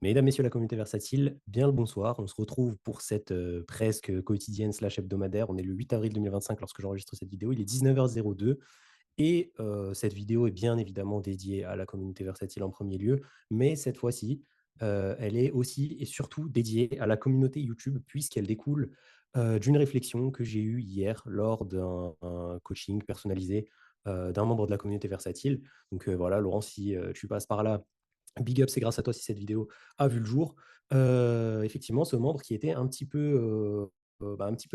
Mesdames, Messieurs, la communauté versatile, bien le bonsoir. On se retrouve pour cette presque quotidienne slash hebdomadaire. On est le 8 avril 2025 lorsque j'enregistre cette vidéo. Il est 19h02 et cette vidéo est bien évidemment dédiée à la communauté versatile en premier lieu, mais cette fois-ci, elle est aussi et surtout dédiée à la communauté YouTube puisqu'elle découle d'une réflexion que j'ai eue hier lors d'un un coaching personnalisé d'un membre de la communauté versatile. Donc voilà, Laurent, si tu passes par là, big up, c'est grâce à toi si cette vidéo a vu le jour. Effectivement, ce membre qui était un petit peu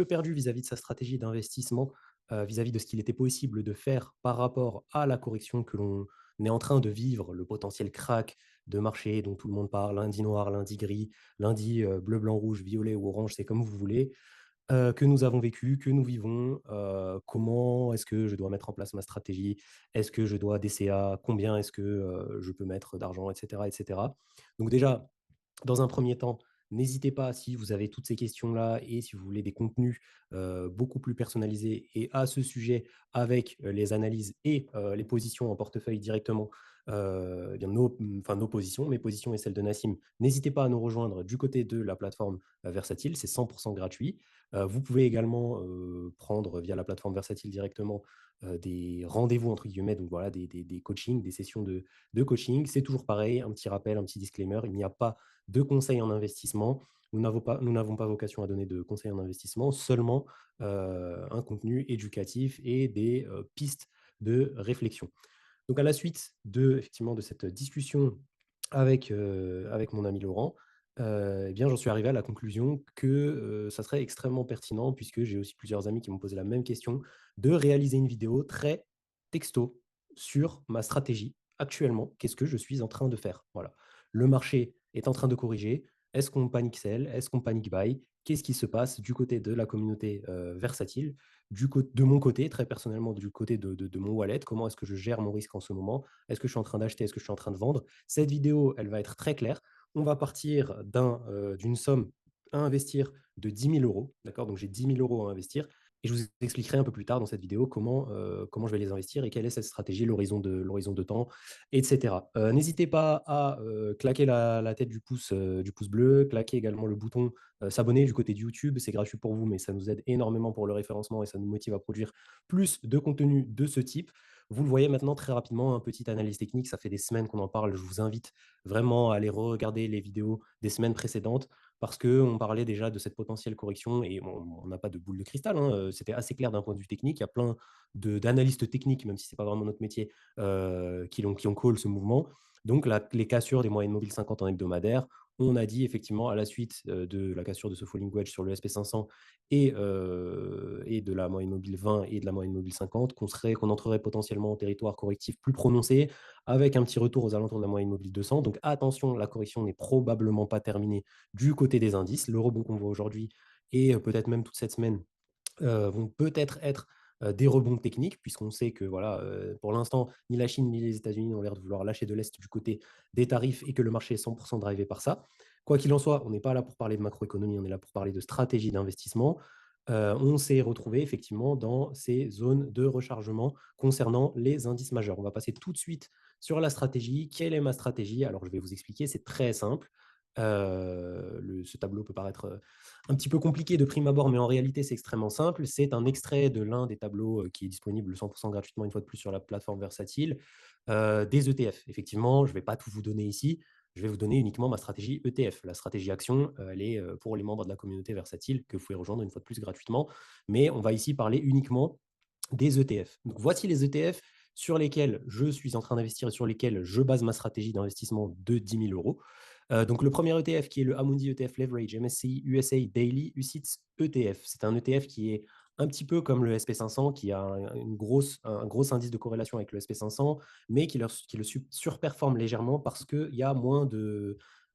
perdu vis-à-vis de sa stratégie d'investissement, vis-à-vis de ce qu'il était possible de faire par rapport à la correction que l'on est en train de vivre, le potentiel crack de marché dont tout le monde parle, lundi noir, lundi gris, lundi bleu, blanc, rouge, violet ou orange, c'est comme vous voulez, que nous avons vécu, que nous vivons, comment est-ce que je dois mettre en place ma stratégie? Est-ce que je dois DCA? Combien est-ce que, je peux mettre d'argent? Et cetera, et cetera. Donc déjà, dans un premier temps, n'hésitez pas si vous avez toutes ces questions-là et si vous voulez des contenus, beaucoup plus personnalisés et à ce sujet avec, les analyses et les positions en portefeuille directement, eh bien nos positions, mes positions et celles de Nassim, n'hésitez pas à nous rejoindre du côté de la plateforme, Versatile, c'est 100 gratuit. Vous pouvez également, prendre via la plateforme Versatile directement, des «rendez-vous» entre guillemets, donc voilà des coachings, des sessions de coaching. C'est toujours pareil, un petit rappel, un petit disclaimer, il n'y a pas de conseils en investissement. Nous n'avons pas vocation à donner de conseils en investissement, seulement un contenu éducatif et des pistes de réflexion. Donc à la suite effectivement, de cette discussion avec mon ami Laurent, eh bien, j'en suis arrivé à la conclusion que ça serait extrêmement pertinent, puisque j'ai aussi plusieurs amis qui m'ont posé la même question, de réaliser une vidéo très texto sur ma stratégie actuellement. Qu'est-ce que je suis en train de faire? Voilà. Le marché est en train de corriger. Est-ce qu'on panique sell? Est-ce qu'on panique buy? Qu'est-ce qui se passe du côté de la communauté versatile? De mon côté, très personnellement, du côté de mon wallet, comment est-ce que je gère mon risque en ce moment? Est-ce que je suis en train d'acheter? Est-ce que je suis en train de vendre? Cette vidéo, elle va être très claire. On va partir d'une somme à investir de 10 000 euros. D'accord? Donc j'ai 10 000 euros à investir. Et je vous expliquerai un peu plus tard dans cette vidéo comment je vais les investir et quelle est cette stratégie, l'horizon de temps, etc. N'hésitez pas à claquer la tête du pouce bleu, claquer également le bouton s'abonner du côté de YouTube. C'est gratuit pour vous, mais ça nous aide énormément pour le référencement et ça nous motive à produire plus de contenu de ce type. Vous le voyez maintenant très rapidement, un petit analyse technique, ça fait des semaines qu'on en parle. Je vous invite vraiment à aller regarder les vidéos des semaines précédentes parce qu'on parlait déjà de cette potentielle correction et on n'a pas de boule de cristal, hein, c'était assez clair d'un point de vue technique. Il y a plein d'analystes techniques, même si ce n'est pas vraiment notre métier, qui ont call ce mouvement. Donc les cassures des moyennes mobiles 50 en hebdomadaire, on a dit effectivement à la suite de la cassure de ce falling wedge sur le SP500 et de la moyenne mobile 20 et de la moyenne mobile 50 qu'on entrerait potentiellement en territoire correctif plus prononcé avec un petit retour aux alentours de la moyenne mobile 200. Donc attention, la correction n'est probablement pas terminée du côté des indices. Le rebond qu'on voit aujourd'hui et peut-être même toute cette semaine vont peut-être être des rebonds techniques, puisqu'on sait que voilà, pour l'instant, ni la Chine ni les États-Unis n'ont l'air de vouloir lâcher de l'Est du côté des tarifs et que le marché est 100% drivé par ça. Quoi qu'il en soit, on n'est pas là pour parler de macroéconomie, on est là pour parler de stratégie d'investissement. On s'est retrouvé effectivement dans ces zones de rechargement concernant les indices majeurs. On va passer tout de suite sur la stratégie. Quelle est ma stratégie? Alors, je vais vous expliquer, c'est très simple. Ce tableau peut paraître un petit peu compliqué de prime abord, mais en réalité, c'est extrêmement simple. C'est un extrait de l'un des tableaux qui est disponible 100% gratuitement, une fois de plus, sur la plateforme Versatile, des ETF. Effectivement, je ne vais pas tout vous donner ici. Je vais vous donner uniquement ma stratégie ETF. La stratégie action, elle est pour les membres de la communauté Versatile, que vous pouvez rejoindre une fois de plus gratuitement. Mais on va ici parler uniquement des ETF. Donc, voici les ETF sur lesquels je suis en train d'investir et sur lesquels je base ma stratégie d'investissement de 10 000 euros. Donc, le premier ETF qui est le Amundi ETF Leverage MSCI USA Daily UCITS ETF. C'est un ETF qui est un petit peu comme le SP500, qui a un gros indice de corrélation avec le SP500, mais qui le surperforme légèrement parce qu'il y a moins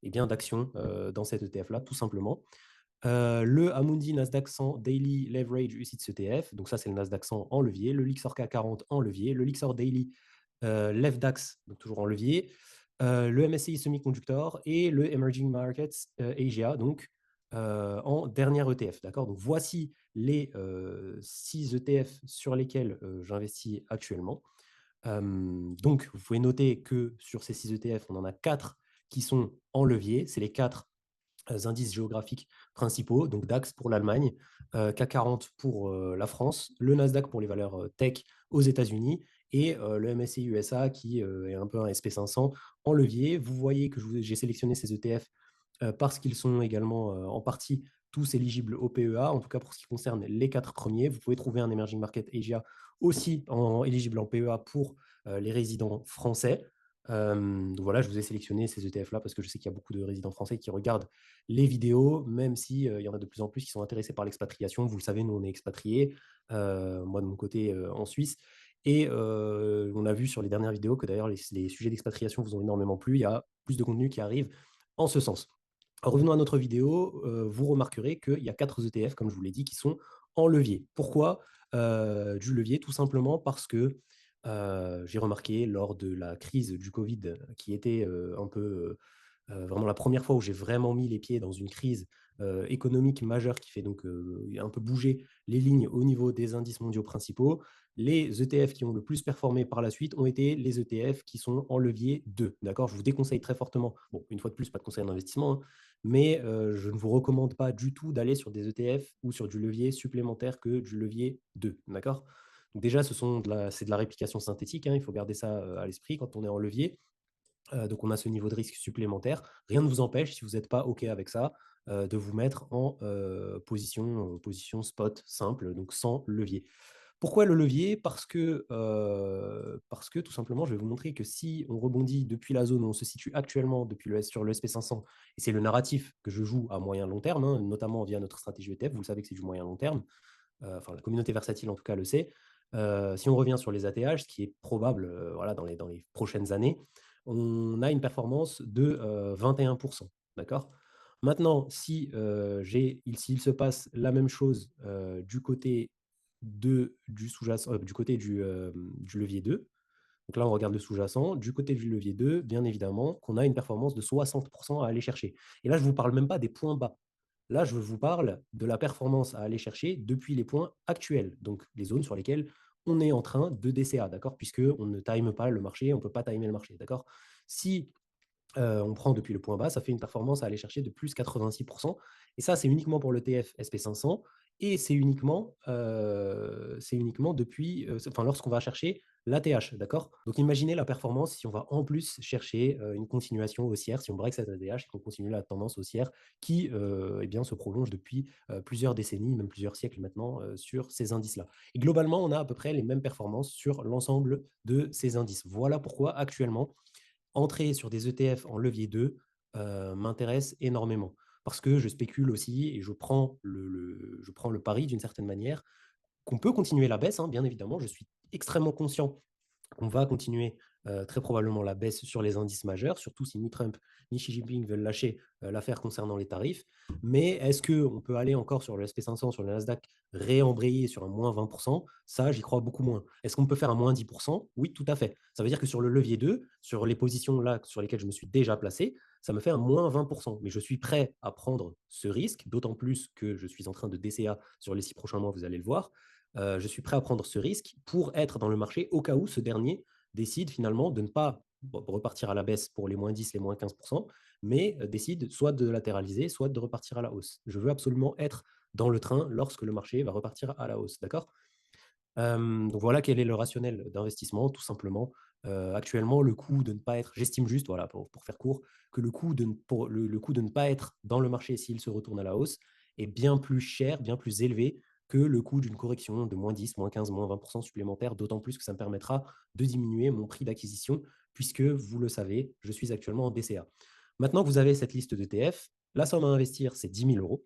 d'actions dans cet ETF-là, tout simplement. Le Amundi Nasdaq 100 Daily Leverage UCITS ETF, donc ça c'est le Nasdaq 100 en levier, le Lixor K40 en levier, le Lixor Daily LevDAX, donc toujours en levier, le MSCI Semiconductor et le Emerging Markets Asia, donc en dernier ETF. D'accord. Donc voici les 6 ETF sur lesquels j'investis actuellement. Donc vous pouvez noter que sur ces 6 ETF, on en a 4 qui sont en levier. C'est les 4 indices géographiques principaux, donc DAX pour l'Allemagne, CAC 40 pour la France, le Nasdaq pour les valeurs tech aux États-Unis et le MSCI USA qui est un peu un SP500 en levier. Vous voyez que j'ai sélectionné ces ETF parce qu'ils sont également en partie tous éligibles au PEA, en tout cas pour ce qui concerne les 4 premiers. Vous pouvez trouver un Emerging Market Asia aussi éligible en PEA pour les résidents français. Donc voilà, je vous ai sélectionné ces ETF-là parce que je sais qu'il y a beaucoup de résidents français qui regardent les vidéos, même s'il y en a de plus en plus qui sont intéressés par l'expatriation. Vous le savez, nous, on est expatriés, moi de mon côté en Suisse. Et on a vu sur les dernières vidéos que d'ailleurs les sujets d'expatriation vous ont énormément plu. Il y a plus de contenu qui arrive en ce sens. Revenons à notre vidéo, vous remarquerez qu'il y a 4 ETF, comme je vous l'ai dit, qui sont en levier. Pourquoi du levier? Tout simplement parce que j'ai remarqué lors de la crise du Covid, qui était un peu vraiment la première fois où j'ai vraiment mis les pieds dans une crise économique majeure qui fait donc un peu bouger les lignes au niveau des indices mondiaux principaux. Les ETF qui ont le plus performé par la suite ont été les ETF qui sont en levier 2. D'accord? Je vous déconseille très fortement, bon, une fois de plus, pas de conseil d'investissement, hein, mais je ne vous recommande pas du tout d'aller sur des ETF ou sur du levier supplémentaire que du levier 2. D'accord? Donc déjà, c'est de la réplication synthétique, hein, il faut garder ça à l'esprit quand on est en levier. Donc on a ce niveau de risque supplémentaire. Rien ne vous empêche, si vous n'êtes pas OK avec ça, de vous mettre en position spot simple, donc sans levier. Pourquoi le levier? Parce que tout simplement, je vais vous montrer que si on rebondit depuis la zone où on se situe actuellement sur le SP500, et c'est le narratif que je joue à moyen long terme, hein, notamment via notre stratégie ETF, vous le savez que c'est du moyen long terme, enfin la communauté versatile en tout cas le sait. Si on revient sur les ATH, ce qui est probable voilà, dans les prochaines années, on a une performance de 21%. D'accord? Maintenant, s'il se passe la même chose du côté du sous-jacent, du côté du levier 2, donc là, on regarde le sous-jacent. Du côté du levier 2, bien évidemment, qu'on a une performance de 60% à aller chercher. Et là, je ne vous parle même pas des points bas. Là, je vous parle de la performance à aller chercher depuis les points actuels, donc les zones sur lesquelles on est en train de DCA, d'accord? Puisqu'on ne time pas le marché, on ne peut pas timer le marché, d'accord? Si on prend depuis le point bas, ça fait une performance à aller chercher de plus 86%. Et ça, c'est uniquement pour l'ETF SP500 et c'est uniquement depuis, enfin, lorsqu'on va chercher l'ATH, d'accord? Donc imaginez la performance si on va en plus chercher une continuation haussière, si on break cette ATH et qu'on continue la tendance haussière qui eh bien, se prolonge depuis plusieurs décennies, même plusieurs siècles maintenant, sur ces indices-là. Et globalement, on a à peu près les mêmes performances sur l'ensemble de ces indices. Voilà pourquoi actuellement, entrer sur des ETF en levier 2 m'intéresse énormément parce que je spécule aussi et je prends le pari d'une certaine manière qu'on peut continuer la baisse, hein, bien évidemment. Je suis extrêmement conscient on va continuer très probablement la baisse sur les indices majeurs, surtout si ni Trump ni Xi Jinping veulent lâcher l'affaire concernant les tarifs. Mais est-ce qu'on peut aller encore sur le SP500, sur le Nasdaq, réembrayer sur un moins 20%? Ça, j'y crois beaucoup moins. Est-ce qu'on peut faire un moins 10%? Oui, tout à fait. Ça veut dire que sur le levier 2, sur les positions là sur lesquelles je me suis déjà placé, ça me fait un moins 20%. Mais je suis prêt à prendre ce risque, d'autant plus que je suis en train de DCA sur les 6 prochains mois, vous allez le voir. Je suis prêt à prendre ce risque pour être dans le marché au cas où ce dernier décide finalement de ne pas repartir à la baisse pour les moins 10, les moins 15%, mais décide soit de latéraliser, soit de repartir à la hausse. Je veux absolument être dans le train lorsque le marché va repartir à la hausse. D'accord? Donc voilà quel est le rationnel d'investissement, tout simplement. Actuellement, le coût de ne pas être, j'estime juste, voilà, pour faire court, que le coût de ne pas être dans le marché s'il se retourne à la hausse est bien plus cher, bien plus élevé que le coût d'une correction de moins 10, moins 15, moins 20% supplémentaire, d'autant plus que ça me permettra de diminuer mon prix d'acquisition, puisque, vous le savez, je suis actuellement en DCA. Maintenant que vous avez cette liste d'ETF, la somme à investir, c'est 10 000 euros.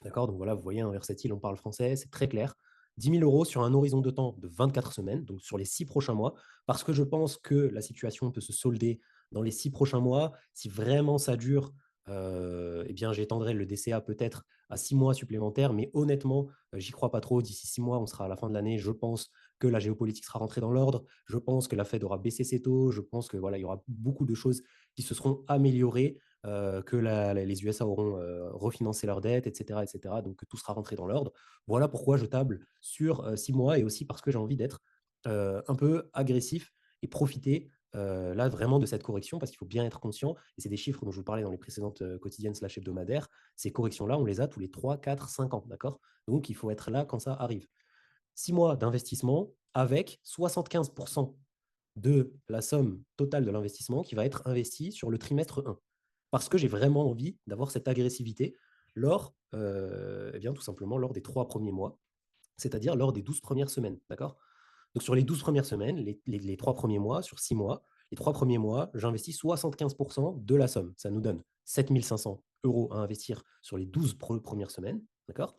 D'accord? Donc voilà, vous voyez, un versatile, on parle français, c'est très clair. 10 000 euros sur un horizon de temps de 24 semaines, donc sur les 6 prochains mois, parce que je pense que la situation peut se solder dans les 6 prochains mois. Si vraiment ça dure, eh bien, j'étendrai le DCA peut-être à 6 mois supplémentaires, mais honnêtement, j'y crois pas trop. D'ici 6 mois, on sera à la fin de l'année. Je pense que la géopolitique sera rentrée dans l'ordre. Je pense que la Fed aura baissé ses taux. Je pense que voilà, il y aura beaucoup de choses qui se seront améliorées que les USA auront refinancé leurs dettes, etc., etc. Donc que tout sera rentré dans l'ordre. Voilà pourquoi je table sur 6 mois et aussi parce que j'ai envie d'être un peu agressif et profiter là, vraiment de cette correction, parce qu'il faut bien être conscient, et c'est des chiffres dont je vous parlais dans les précédentes quotidiennes slash hebdomadaires, ces corrections-là, on les a tous les 3, 4, 5 ans, d'accord? Donc, il faut être là quand ça arrive. 6 mois d'investissement avec 75% de la somme totale de l'investissement qui va être investie sur le trimestre 1. Parce que j'ai vraiment envie d'avoir cette agressivité lors, eh bien, tout simplement, lors des 3 premiers mois, c'est-à-dire lors des 12 premières semaines, d'accord? Donc sur les 12 premières semaines, les 3 premiers mois, sur 6 mois, les 3 premiers mois, j'investis 75% de la somme. Ça nous donne 7 500 € à investir sur les 12 premières semaines, d'accord?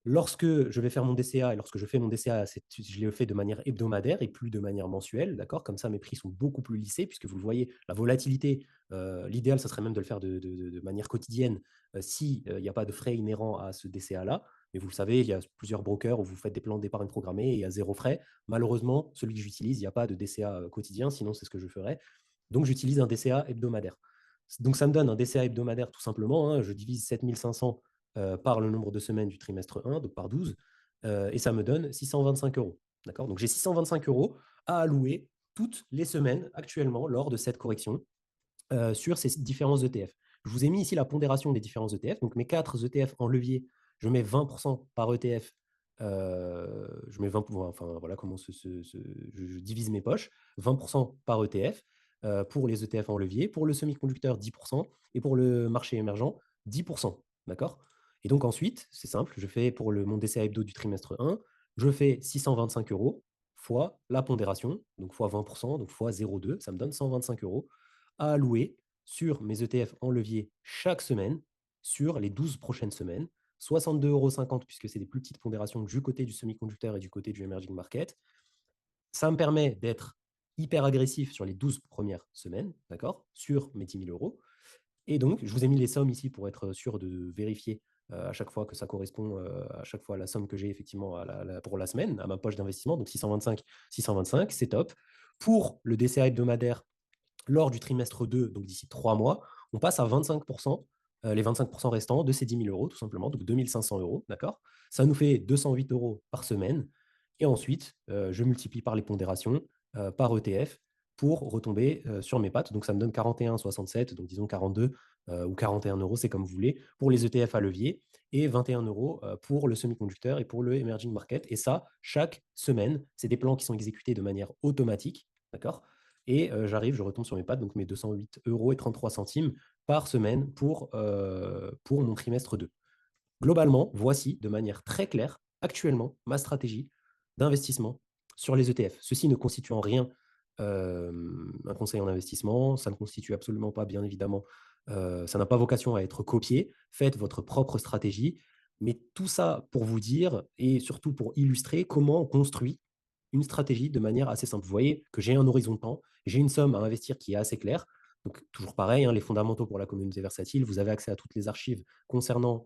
Lorsque je vais faire mon DCA et lorsque je fais mon DCA, je le fais de manière hebdomadaire et plus de manière mensuelle, d'accord? Comme ça, mes prix sont beaucoup plus lissés puisque vous le voyez, la volatilité, l'idéal, ça serait même de le faire de manière quotidienne, si, il n'y a pas de frais inhérents à ce DCA-là. Mais vous le savez, il y a plusieurs brokers où vous faites des plans d'épargne programmés et il y a 0 frais. Malheureusement, celui que j'utilise, il n'y a pas de DCA, quotidien, sinon c'est ce que je ferais. Donc j'utilise un DCA hebdomadaire. Donc ça me donne un DCA hebdomadaire tout simplement, hein, je divise 7 500 par le nombre de semaines du trimestre 1, donc par 12, et ça me donne 625 euros. D'accord. Donc j'ai 625 euros à allouer toutes les semaines actuellement lors de cette correction sur ces différents ETF. Je vous ai mis ici la pondération des différents ETF. Donc mes 4 ETF en levier, je mets 20% par ETF. Je mets 20, enfin voilà comment je divise mes poches. 20% par ETF pour les ETF en levier, pour le semi-conducteur 10% et pour le marché émergent 10%. D'accord. Et donc ensuite, c'est simple, je fais pour mon DCA hebdo du trimestre 1, je fais 625 euros fois la pondération, donc fois 20%, donc fois 0,2, ça me donne 125 euros à allouer sur mes ETF en levier chaque semaine sur les 12 prochaines semaines. 62,50 € puisque c'est des plus petites pondérations du côté du semi-conducteur et du côté du emerging market. Ça me permet d'être hyper agressif sur les 12 premières semaines, d'accord, sur mes 10 000 euros. Et donc, je vous ai mis les sommes ici pour être sûr de vérifier à chaque fois que ça correspond à chaque fois à la somme que j'ai effectivement pour la semaine, à ma poche d'investissement. Donc 625, 625, c'est top. Pour le DCA hebdomadaire, lors du trimestre 2, donc d'ici 3 mois, on passe à 25%, les 25% restants de ces 10 000 euros, tout simplement, donc 2 500 euros, d'accord. Ça nous fait 208 euros par semaine. Et ensuite, je multiplie par les pondérations, par ETF, pour retomber sur mes pattes. Donc ça me donne 41,67, donc disons 42 ou 41 euros, c'est comme vous voulez, pour les ETF à levier, et 21 euros pour le semi-conducteur et pour le emerging market. Et ça, chaque semaine, c'est des plans qui sont exécutés de manière automatique, d'accord. Et j'arrive, je retombe sur mes pattes, donc mes 208 euros et 33 centimes par semaine pour mon trimestre 2. Globalement, voici de manière très claire, actuellement, ma stratégie d'investissement sur les ETF. Ceci ne constitue en rien un conseil en investissement, ça ne constitue absolument pas, bien évidemment, ça n'a pas vocation à être copié. Faites votre propre stratégie, mais tout ça pour vous dire et surtout pour illustrer comment on construit une stratégie de manière assez simple. Vous voyez que j'ai un horizon de temps, j'ai une somme à investir qui est assez claire. Donc, toujours pareil, hein, les fondamentaux pour la communauté versatile, vous avez accès à toutes les archives concernant,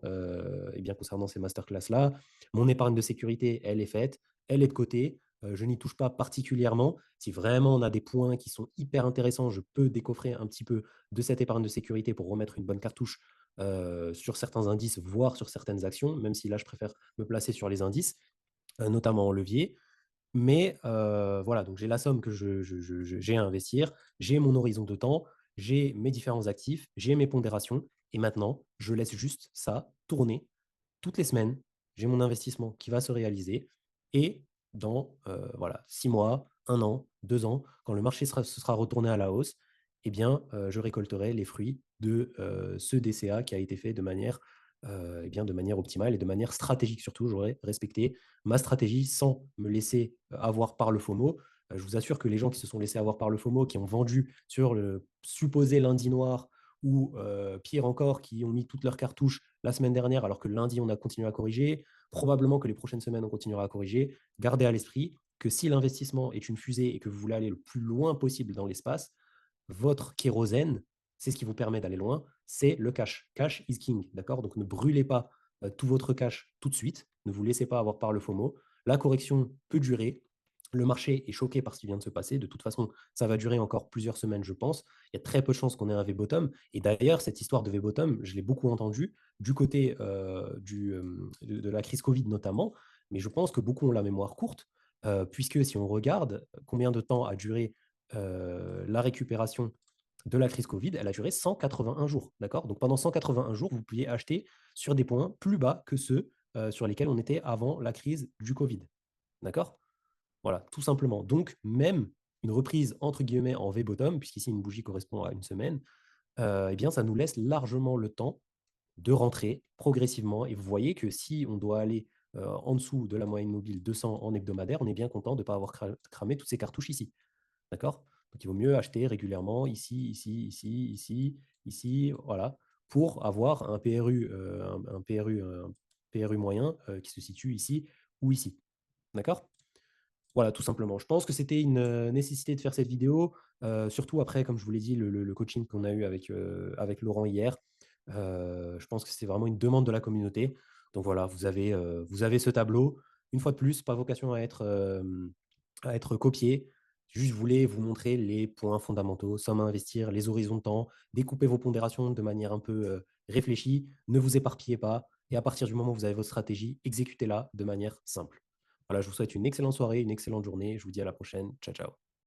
concernant ces masterclass-là. Mon épargne de sécurité, elle est faite, elle est de côté. Je n'y touche pas particulièrement. Si vraiment on a des points qui sont hyper intéressants, je peux décoffrer un petit peu de cette épargne de sécurité pour remettre une bonne cartouche sur certains indices, voire sur certaines actions, même si là, je préfère me placer sur les indices, notamment en levier. Mais voilà, donc j'ai la somme que j'ai à investir, j'ai mon horizon de temps, j'ai mes différents actifs, j'ai mes pondérations et maintenant, je laisse juste ça tourner toutes les semaines. J'ai mon investissement qui va se réaliser et dans, voilà, 6 mois, 1 an, 2 ans, quand le marché se sera retourné à la hausse, eh bien, je récolterai les fruits de, ce DCA qui a été fait de manière optimale et de manière stratégique surtout. J'aurais respecté ma stratégie sans me laisser avoir par le FOMO. Je vous assure que les gens qui se sont laissés avoir par le FOMO, qui ont vendu sur le supposé lundi noir ou pire encore, qui ont mis toutes leurs cartouches la semaine dernière alors que lundi, on a continué à corriger, probablement que les prochaines semaines, on continuera à corriger. Gardez à l'esprit que si l'investissement est une fusée et que vous voulez aller le plus loin possible dans l'espace, votre kérosène, c'est ce qui vous permet d'aller loin, c'est le cash. Cash is king, d'accord. Donc ne brûlez pas tout votre cash tout de suite, ne vous laissez pas avoir par le FOMO. La correction peut durer. Le marché est choqué par ce qui vient de se passer. De toute façon, ça va durer encore plusieurs semaines, je pense. Il y a très peu de chances qu'on ait un V-bottom. Et d'ailleurs, cette histoire de V-bottom, je l'ai beaucoup entendue du côté de la crise Covid notamment. Mais je pense que beaucoup ont la mémoire courte, puisque si on regarde combien de temps a duré la récupération de la crise Covid, elle a duré 181 jours, d'accord? Donc pendant 181 jours, vous pouviez acheter sur des points plus bas que ceux, sur lesquels on était avant la crise du Covid, d'accord? Voilà, tout simplement. Donc même une reprise entre guillemets en V-bottom, puisqu'ici une bougie correspond à une semaine, eh bien ça nous laisse largement le temps de rentrer progressivement et vous voyez que si on doit aller, en dessous de la moyenne mobile 200 en hebdomadaire, on est bien content de ne pas avoir cramé toutes ces cartouches ici. D'accord? Donc il vaut mieux acheter régulièrement ici, ici, ici, ici, ici, voilà, pour avoir un PRU, un PRU moyen, qui se situe ici ou ici. D'accord? Voilà, tout simplement. Je pense que c'était une, nécessité de faire cette vidéo, surtout après, comme je vous l'ai dit, le coaching qu'on a eu avec Laurent hier. Je pense que c'est vraiment une demande de la communauté. Donc voilà, vous avez ce tableau. Une fois de plus, pas vocation à être copié. Juste, je voulais vous montrer les points fondamentaux, somme à investir, les horizons de temps, découper vos pondérations de manière un peu, réfléchie. Ne vous éparpillez pas et à partir du moment où vous avez votre stratégie, exécutez-la de manière simple. Voilà, je vous souhaite une excellente soirée, une excellente journée. Je vous dis à la prochaine. Ciao, ciao.